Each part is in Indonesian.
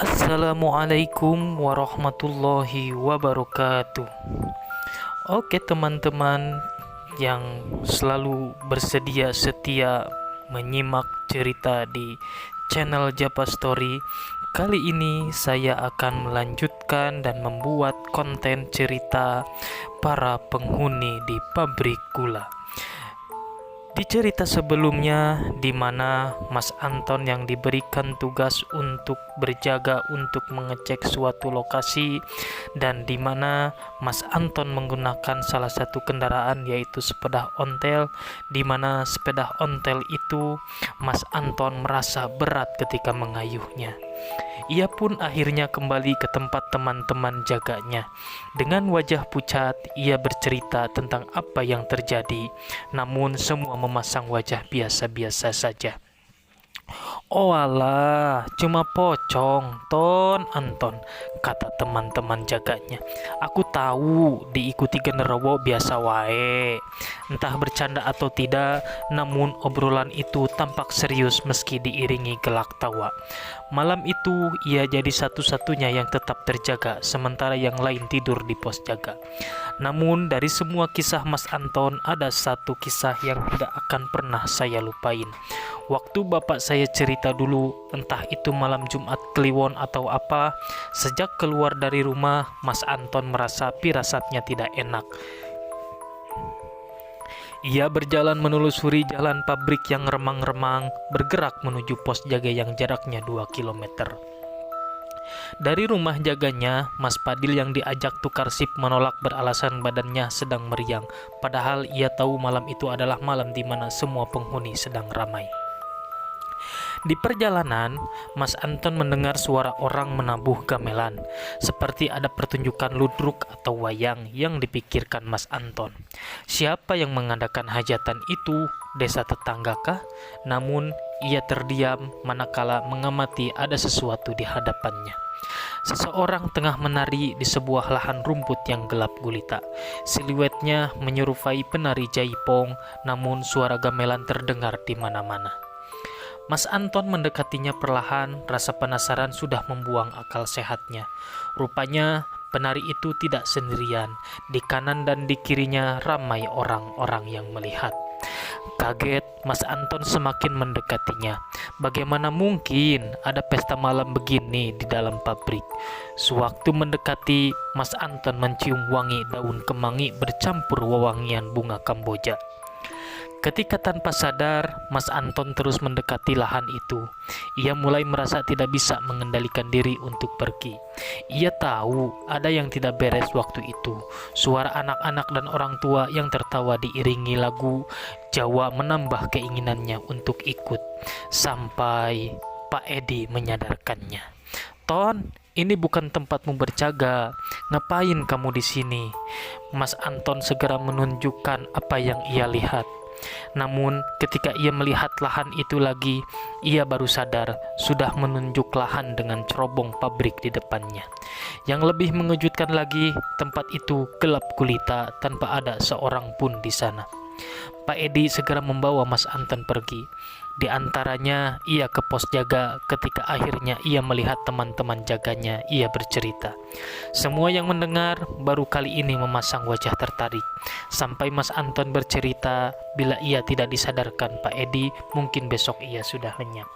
Assalamualaikum warahmatullahi wabarakatuh. Oke teman-teman yang selalu bersedia setia menyimak cerita di channel Japa Story. Kali ini saya akan melanjutkan dan membuat konten cerita para penghuni di pabrik gula. Di cerita sebelumnya, di mana Mas Anton yang diberikan tugas untuk berjaga untuk mengecek suatu lokasi, dan di mana Mas Anton menggunakan salah satu kendaraan yaitu sepeda ontel, di mana sepeda ontel itu Mas Anton merasa berat ketika mengayuhnya. Ia pun akhirnya kembali ke tempat teman-teman jaganya. Dengan wajah pucat, ia bercerita tentang apa yang terjadi, namun semua memasang wajah biasa-biasa saja. "Oh alah, cuma pocong, Ton Anton," kata teman-teman jaganya. "Aku tahu diikuti genderuwo biasa wae." Entah bercanda atau tidak, namun obrolan itu tampak serius meski diiringi gelak tawa. Malam itu ia jadi satu-satunya yang tetap terjaga, sementara yang lain tidur di pos jaga. Namun dari semua kisah Mas Anton, ada satu kisah yang tidak akan pernah saya lupain. Waktu bapak saya cerita dulu, entah itu malam Jumat Kliwon atau apa, sejak keluar dari rumah, Mas Anton merasa firasatnya tidak enak. Ia berjalan menelusuri jalan pabrik yang remang-remang, bergerak menuju pos jaga yang jaraknya 2 km. Dari rumah jaganya, Mas Padil yang diajak tukar sip menolak beralasan badannya sedang meriang, padahal ia tahu malam itu adalah malam di mana semua penghuni sedang ramai. Di perjalanan, Mas Anton mendengar suara orang menabuh gamelan, seperti ada pertunjukan ludruk atau wayang yang dipikirkan Mas Anton. Siapa yang mengadakan hajatan itu? Desa tetanggakah? Namun, ia terdiam manakala mengamati ada sesuatu di hadapannya. Seseorang tengah menari di sebuah lahan rumput yang gelap gulita. Siluetnya menyerupai penari jaipong, namun suara gamelan terdengar di mana-mana. Mas Anton mendekatinya perlahan, rasa penasaran sudah membuang akal sehatnya. Rupanya penari itu tidak sendirian, di kanan dan di kirinya ramai orang-orang yang melihat. Kaget, Mas Anton semakin mendekatinya. Bagaimana mungkin ada pesta malam begini di dalam pabrik? Sewaktu mendekati, Mas Anton mencium wangi daun kemangi bercampur wewangian bunga kamboja. Ketika tanpa sadar, Mas Anton terus mendekati lahan itu. Ia mulai merasa tidak bisa mengendalikan diri untuk pergi. Ia tahu ada yang tidak beres waktu itu. Suara anak-anak dan orang tua yang tertawa diiringi lagu Jawa menambah keinginannya untuk ikut. Sampai Pak Edi menyadarkannya. "Ton, ini bukan tempatmu berjaga. Ngapain kamu di sini?" Mas Anton segera menunjukkan apa yang ia lihat. Namun ketika ia melihat lahan itu lagi, ia baru sadar sudah menunjuk lahan dengan cerobong pabrik di depannya. Yang lebih mengejutkan lagi, tempat itu gelap gulita tanpa ada seorang pun di sana. Pak Edi segera membawa Mas Anton pergi. Di antaranya ia ke pos jaga. Ketika akhirnya ia melihat teman-teman jaganya, ia bercerita. Semua yang mendengar baru kali ini memasang wajah tertarik. Sampai Mas Anton bercerita, bila ia tidak disadarkan Pak Edi, mungkin besok ia sudah lenyap.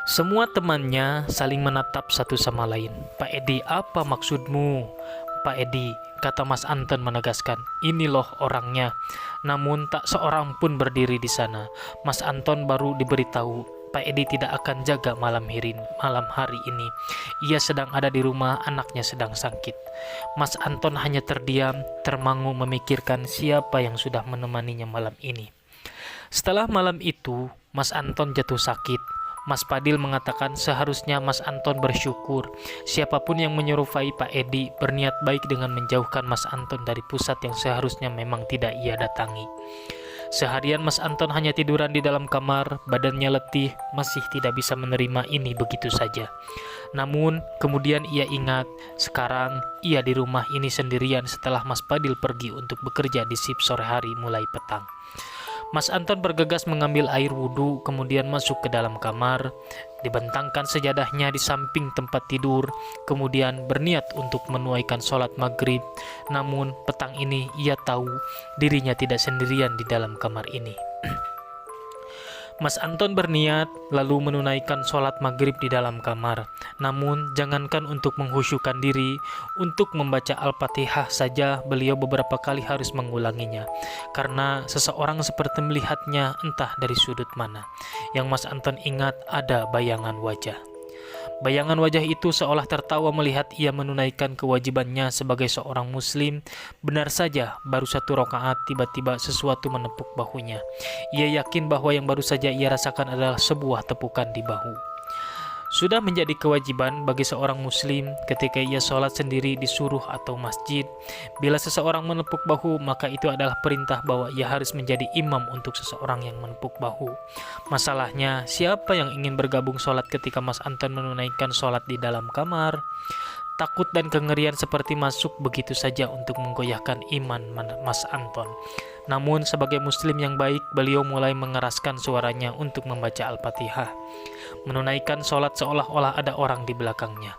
Semua temannya saling menatap satu sama lain. "Pak Edi, apa maksudmu?" "Pak Edi," kata Mas Anton menegaskan, "ini loh orangnya." Namun tak seorang pun berdiri di sana. Mas Anton baru diberitahu Pak Edi tidak akan jaga malam hari ini. Ia sedang ada di rumah, anaknya sedang sakit. Mas Anton hanya terdiam, termangu memikirkan siapa yang sudah menemaninya malam ini. Setelah malam itu, Mas Anton jatuh sakit. Mas Padil mengatakan seharusnya Mas Anton bersyukur. Siapapun yang menyerupai Pak Edi berniat baik dengan menjauhkan Mas Anton dari pusat yang seharusnya memang tidak ia datangi. Seharian Mas Anton hanya tiduran di dalam kamar, badannya letih, masih tidak bisa menerima ini begitu saja. Namun kemudian ia ingat, sekarang ia di rumah ini sendirian setelah Mas Padil pergi untuk bekerja di shift sore hari mulai petang. Mas Anton bergegas mengambil air wudhu, kemudian masuk ke dalam kamar. dibentangkan sejadahnya di samping tempat tidur, kemudian berniat untuk menunaikan sholat maghrib. Namun petang ini ia tahu dirinya tidak sendirian di dalam kamar ini. Mas Anton berniat lalu menunaikan sholat maghrib di dalam kamar. Namun jangankan untuk menghusyukan diri, untuk membaca Al-Fatihah saja beliau beberapa kali harus mengulanginya. Karena seseorang seperti melihatnya entah dari sudut mana. Yang Mas Anton ingat ada bayangan wajah. Bayangan wajah itu seolah tertawa melihat ia menunaikan kewajibannya sebagai seorang muslim. Benar saja, baru 1 rakaat tiba-tiba sesuatu menepuk bahunya. Ia yakin bahwa yang baru saja ia rasakan adalah sebuah tepukan di bahu. Sudah menjadi kewajiban bagi seorang muslim ketika ia sholat sendiri di suruh atau masjid. Bila seseorang menepuk bahu, maka itu adalah perintah bahwa ia harus menjadi imam untuk seseorang yang menepuk bahu. Masalahnya, siapa yang ingin bergabung sholat ketika Mas Anton menunaikan sholat di dalam kamar? Takut dan kengerian seperti masuk begitu saja untuk menggoyahkan iman Mas Anton. Namun sebagai muslim yang baik, beliau mulai mengeraskan suaranya untuk membaca Al-Fatihah. Menunaikan sholat seolah-olah ada orang di belakangnya.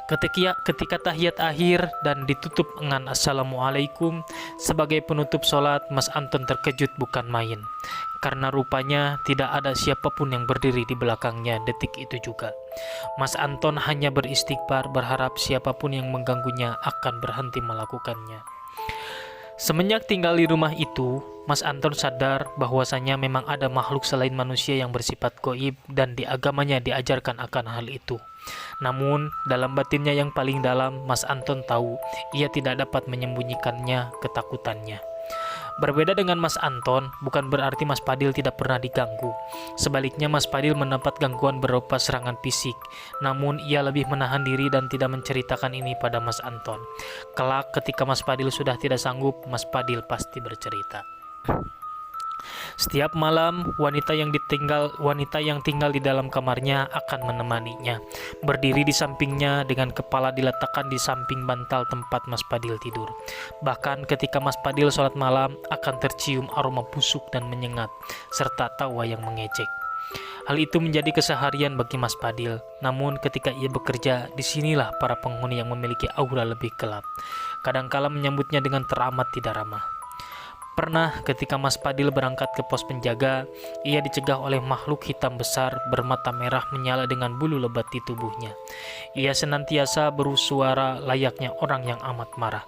Ketika tahiyat akhir dan ditutup dengan Assalamualaikum sebagai penutup sholat, Mas Anton terkejut bukan main. Karena rupanya tidak ada siapapun yang berdiri di belakangnya detik itu juga. Mas Anton hanya beristighfar berharap siapapun yang mengganggunya akan berhenti melakukannya. Semenjak tinggal di rumah itu, Mas Anton sadar bahwasanya memang ada makhluk selain manusia yang bersifat gaib dan di agamanya diajarkan akan hal itu. Namun, dalam batinnya yang paling dalam, Mas Anton tahu ia tidak dapat menyembunyikannya ketakutannya. Berbeda dengan Mas Anton, bukan berarti Mas Padil tidak pernah diganggu. Sebaliknya, Mas Padil mendapat gangguan berupa serangan fisik. Namun, ia lebih menahan diri dan tidak menceritakan ini pada Mas Anton. Kelak, ketika Mas Padil sudah tidak sanggup, Mas Padil pasti bercerita. Setiap malam, wanita yang tinggal di dalam kamarnya akan menemaninya. Berdiri di sampingnya dengan kepala diletakkan di samping bantal tempat Mas Padil tidur. Bahkan ketika Mas Padil sholat malam, akan tercium aroma busuk dan menyengat, serta tawa yang mengejek. Hal itu menjadi keseharian bagi Mas Padil. Namun ketika ia bekerja, disinilah para penghuni yang memiliki aura lebih gelap. Kadangkala menyambutnya dengan teramat tidak ramah. Pernah ketika Mas Padil berangkat ke pos penjaga, ia dicegah oleh makhluk hitam besar bermata merah menyala dengan bulu lebat di tubuhnya. Ia senantiasa bersuara layaknya orang yang amat marah.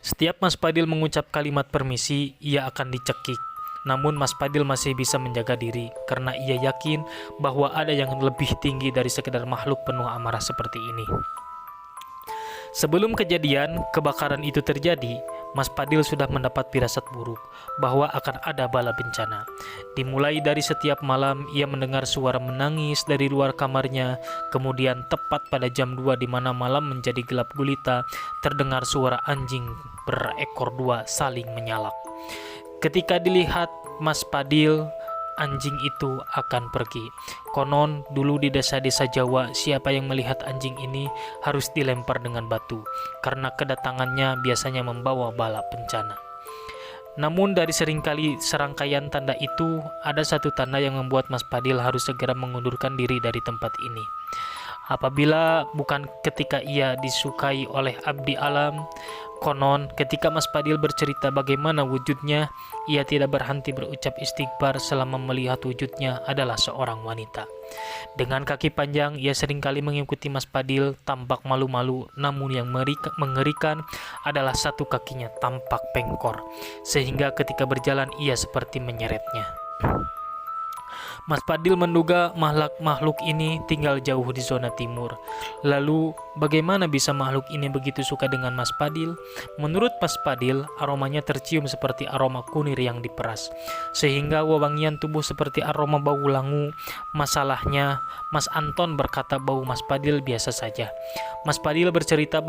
Setiap Mas Padil mengucap kalimat permisi, ia akan dicekik. Namun Mas Padil masih bisa menjaga diri karena ia yakin bahwa ada yang lebih tinggi dari sekedar makhluk penuh amarah seperti ini. Sebelum kejadian kebakaran itu terjadi, Mas Padil sudah mendapat firasat buruk bahwa akan ada bala bencana. Dimulai dari setiap malam ia mendengar suara menangis dari luar kamarnya, kemudian tepat pada jam 2 di mana malam menjadi gelap gulita, terdengar suara anjing berekor 2 saling menyalak. Ketika dilihat Mas Padil, anjing itu akan pergi. Konon dulu di desa-desa Jawa, siapa yang melihat anjing ini harus dilempar dengan batu, karena kedatangannya biasanya membawa bala bencana. Namun dari serangkaian tanda itu, ada satu tanda yang membuat Mas Padil harus segera mengundurkan diri dari tempat ini. Apabila bukan ketika ia disukai oleh abdi alam, konon ketika Mas Padil bercerita bagaimana wujudnya, ia tidak berhenti berucap istighfar selama melihat wujudnya adalah seorang wanita. Dengan kaki panjang, ia seringkali mengikuti Mas Padil tampak malu-malu, namun yang mengerikan adalah satu kakinya tampak pengkor, sehingga ketika berjalan ia seperti menyeretnya. Mas Padil menduga makhluk ini tinggal jauh di zona timur. Lalu, bagaimana bisa makhluk ini begitu suka dengan Mas Padil? Menurut Mas Padil, aromanya tercium seperti aroma kunir yang diperas, sehingga wewangian tubuh seperti aroma bau langu. Masalahnya, Mas Anton berkata bau Mas Padil biasa saja. Mas Padil bercerita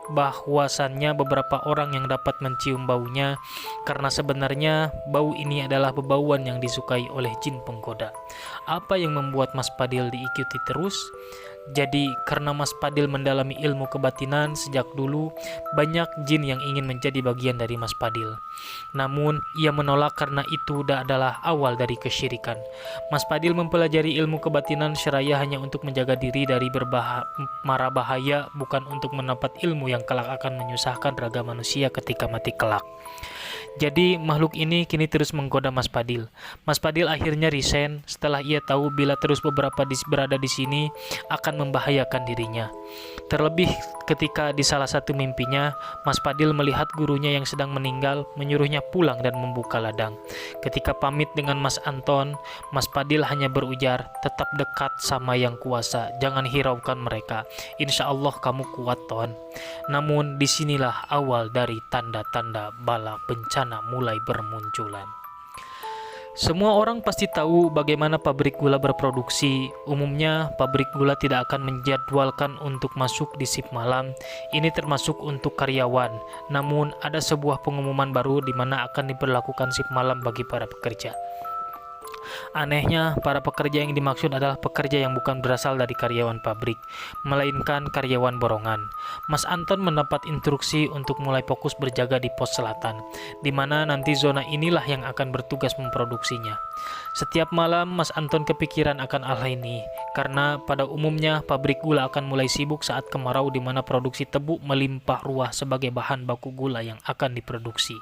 bahwasannya beberapa orang yang dapat mencium baunya karena sebenarnya bau ini adalah bebauan yang disukai oleh jin penggoda. Apa yang membuat Mas Padil diikuti terus? Jadi karena Mas Padil mendalami ilmu kebatinan sejak dulu, banyak jin yang ingin menjadi bagian dari Mas Padil. Namun ia menolak karena itu adalah awal dari kesyirikan. Mas Padil mempelajari ilmu kebatinan seraya hanya untuk menjaga diri dari mara bahaya, bukan untuk mendapat ilmu yang kelak akan menyusahkan raga manusia ketika mati kelak. Jadi makhluk ini kini terus menggoda Mas Padil. Mas Padil akhirnya resign setelah ia tahu bila terus berada di sini akan membahayakan dirinya. Terlebih ketika di salah satu mimpinya, Mas Padil melihat gurunya yang sedang meninggal menyuruhnya pulang dan membuka ladang. Ketika pamit dengan Mas Anton, Mas Padil hanya berujar, tetap dekat sama yang kuasa, jangan hiraukan mereka. Insya Allah kamu kuat, Ton. Namun disinilah awal dari tanda-tanda bala bencana mulai bermunculan. Semua orang pasti tahu bagaimana pabrik gula berproduksi. Umumnya, pabrik gula tidak akan menjadwalkan untuk masuk di shift malam. Ini termasuk untuk karyawan. Namun, ada sebuah pengumuman baru di mana akan diberlakukan shift malam bagi para pekerja. Anehnya, para pekerja yang dimaksud adalah pekerja yang bukan berasal dari karyawan pabrik, melainkan karyawan borongan. Mas Anton mendapat instruksi untuk mulai fokus berjaga di pos selatan, di mana nanti zona inilah yang akan bertugas memproduksinya. Setiap malam, Mas Anton kepikiran akan hal ini, karena pada umumnya pabrik gula akan mulai sibuk saat kemarau di mana produksi tebu melimpah ruah sebagai bahan baku gula yang akan diproduksi.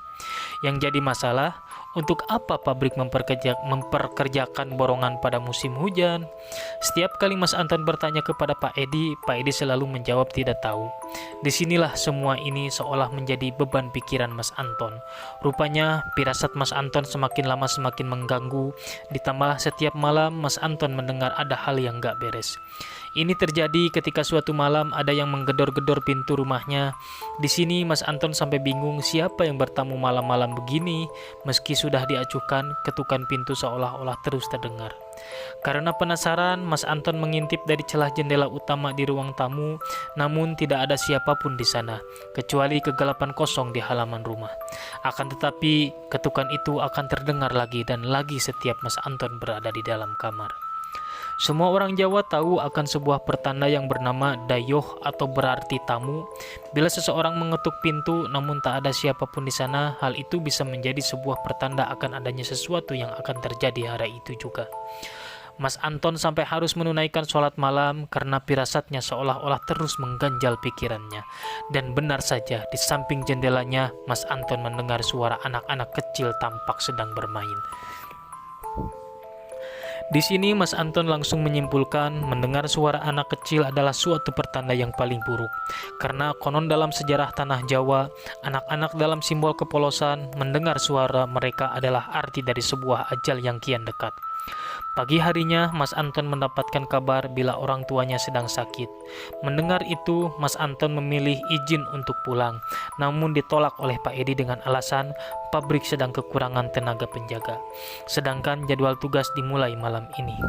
Yang jadi masalah, untuk apa pabrik memperkerjakan borongan pada musim hujan? Setiap kali Mas Anton bertanya kepada Pak Edi selalu menjawab tidak tahu. Disinilah semua ini seolah menjadi beban pikiran Mas Anton. Rupanya firasat Mas Anton semakin lama semakin mengganggu, ditambah setiap malam Mas Anton mendengar ada hal yang gak beres. Ini terjadi ketika suatu malam ada yang menggedor-gedor pintu rumahnya. Di sini Mas Anton sampai bingung siapa yang bertamu malam-malam begini. Meski sudah diacuhkan, ketukan pintu seolah-olah terus terdengar. Karena penasaran, Mas Anton mengintip dari celah jendela utama di ruang tamu, namun tidak ada siapapun di sana, kecuali kegelapan kosong di halaman rumah. Akan tetapi, ketukan itu akan terdengar lagi dan lagi setiap Mas Anton berada di dalam kamar. Semua orang Jawa tahu akan sebuah pertanda yang bernama dayoh atau berarti tamu. Bila seseorang mengetuk pintu namun tak ada siapapun di sana, hal itu bisa menjadi sebuah pertanda akan adanya sesuatu yang akan terjadi hari itu juga. Mas Anton sampai harus menunaikan sholat malam karena firasatnya seolah-olah terus mengganjal pikirannya. Dan benar saja, di samping jendelanya, Mas Anton mendengar suara anak-anak kecil tampak sedang bermain. Di sini Mas Anton langsung menyimpulkan mendengar suara anak kecil adalah suatu pertanda yang paling buruk. Karena konon dalam sejarah tanah Jawa, anak-anak dalam simbol kepolosan mendengar suara mereka adalah arti dari sebuah ajal yang kian dekat. Pagi harinya, Mas Anton mendapatkan kabar bila orang tuanya sedang sakit. Mendengar itu, Mas Anton memilih izin untuk pulang, namun ditolak oleh Pak Edi dengan alasan pabrik sedang kekurangan tenaga penjaga. Sedangkan jadwal tugas dimulai malam ini.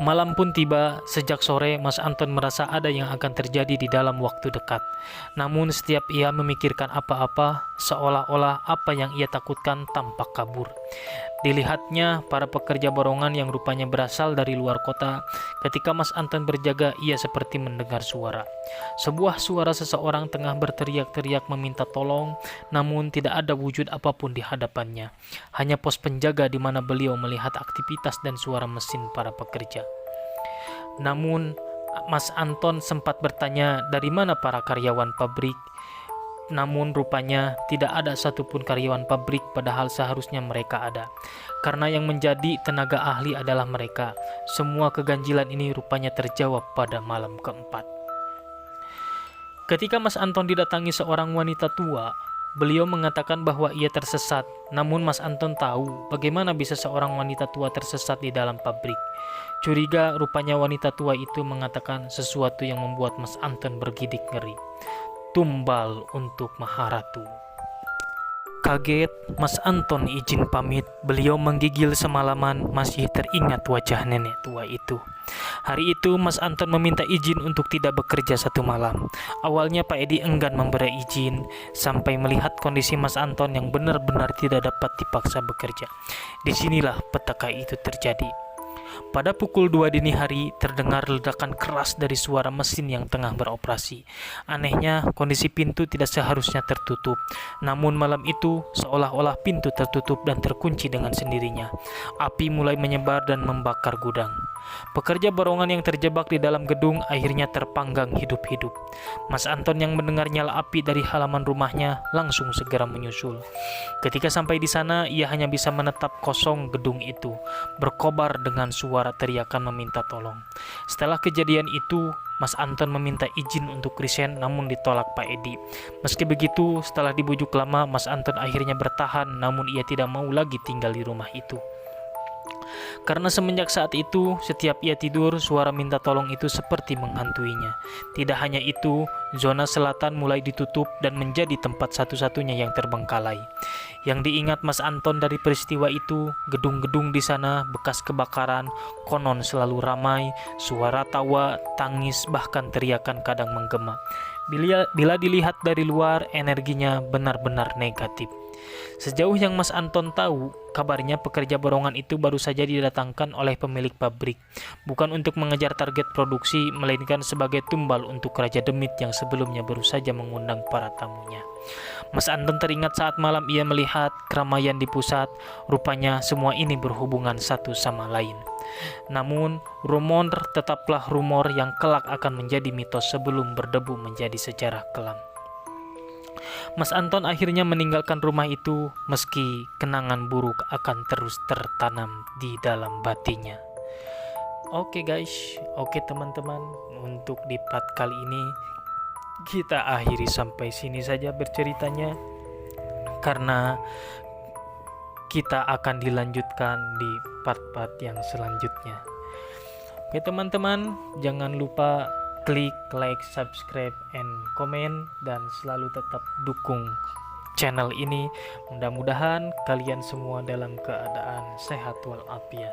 Malam pun tiba. Sejak sore Mas Anton merasa ada yang akan terjadi di dalam waktu dekat. Namun setiap ia memikirkan apa-apa, seolah-olah apa yang ia takutkan tampak kabur. Dilihatnya para pekerja borongan yang rupanya berasal dari luar kota. Ketika Mas Anton berjaga, ia seperti mendengar suara. Sebuah suara seseorang tengah berteriak-teriak meminta tolong, namun tidak ada wujud apapun di hadapannya. Hanya pos penjaga di mana beliau melihat aktivitas dan suara mesin para pekerja. Namun Mas Anton sempat bertanya dari mana para karyawan pabrik. Namun rupanya tidak ada satupun karyawan pabrik, padahal seharusnya mereka ada. Karena yang menjadi tenaga ahli adalah mereka. Semua keganjilan ini rupanya terjawab pada malam keempat. Ketika Mas Anton didatangi seorang wanita tua, beliau mengatakan bahwa ia tersesat. Namun Mas Anton tahu bagaimana bisa seorang wanita tua tersesat di dalam pabrik. Curiga, rupanya wanita tua itu mengatakan sesuatu yang membuat Mas Anton bergidik ngeri. Tumbal untuk Maharatu. Kaget, Mas Anton izin pamit. Beliau menggigil semalaman, masih teringat wajah nenek tua itu. Hari itu Mas Anton meminta izin untuk tidak bekerja satu malam. Awalnya Pak Edi enggan memberi izin, sampai melihat kondisi Mas Anton yang benar-benar tidak dapat dipaksa bekerja. Disinilah petaka itu terjadi. Pada pukul 2 dini hari, terdengar ledakan keras dari suara mesin yang tengah beroperasi. Anehnya, kondisi pintu tidak seharusnya tertutup. Namun malam itu, seolah-olah pintu tertutup dan terkunci dengan sendirinya. Api mulai menyebar dan membakar gudang. Pekerja borongan yang terjebak di dalam gedung akhirnya terpanggang hidup-hidup. Mas Anton yang mendengar nyala api dari halaman rumahnya langsung segera menyusul. Ketika sampai di sana, ia hanya bisa menetap kosong gedung itu, berkobar dengan suara teriakan meminta tolong. Setelah kejadian itu, Mas Anton meminta izin untuk resign namun ditolak Pak Edi. Meski begitu, setelah dibujuk lama, Mas Anton akhirnya bertahan namun ia tidak mau lagi tinggal di rumah itu. Karena semenjak saat itu, setiap ia tidur, suara minta tolong itu seperti menghantuinya. Tidak hanya itu, zona selatan mulai ditutup dan menjadi tempat satu-satunya yang terbengkalai. Yang diingat Mas Anton dari peristiwa itu, gedung-gedung di sana bekas kebakaran, konon selalu ramai, suara tawa, tangis, bahkan teriakan kadang menggema. Bila dilihat dari luar, energinya benar-benar negatif. Sejauh yang Mas Anton tahu, kabarnya pekerja borongan itu baru saja didatangkan oleh pemilik pabrik, bukan untuk mengejar target produksi, melainkan sebagai tumbal untuk Raja Demit yang sebelumnya baru saja mengundang para tamunya. Mas Anton teringat saat malam ia melihat keramaian di pusat, rupanya semua ini berhubungan satu sama lain. Namun, rumor tetaplah rumor yang kelak akan menjadi mitos sebelum berdebu menjadi sejarah kelam. Mas Anton akhirnya meninggalkan rumah itu meski kenangan buruk akan terus tertanam di dalam batinnya. Oke guys, oke teman-teman, untuk di part kali ini kita akhiri sampai sini saja berceritanya, karena kita akan dilanjutkan di part-part yang selanjutnya. Oke teman-teman, jangan lupa klik like, subscribe, and komen, dan selalu tetap dukung channel ini. Mudah-mudahan kalian semua dalam keadaan sehat walafiat.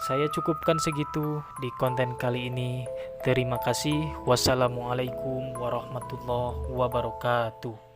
Saya cukupkan segitu di konten kali ini. Terima kasih. Wassalamualaikum warahmatullahi wabarakatuh.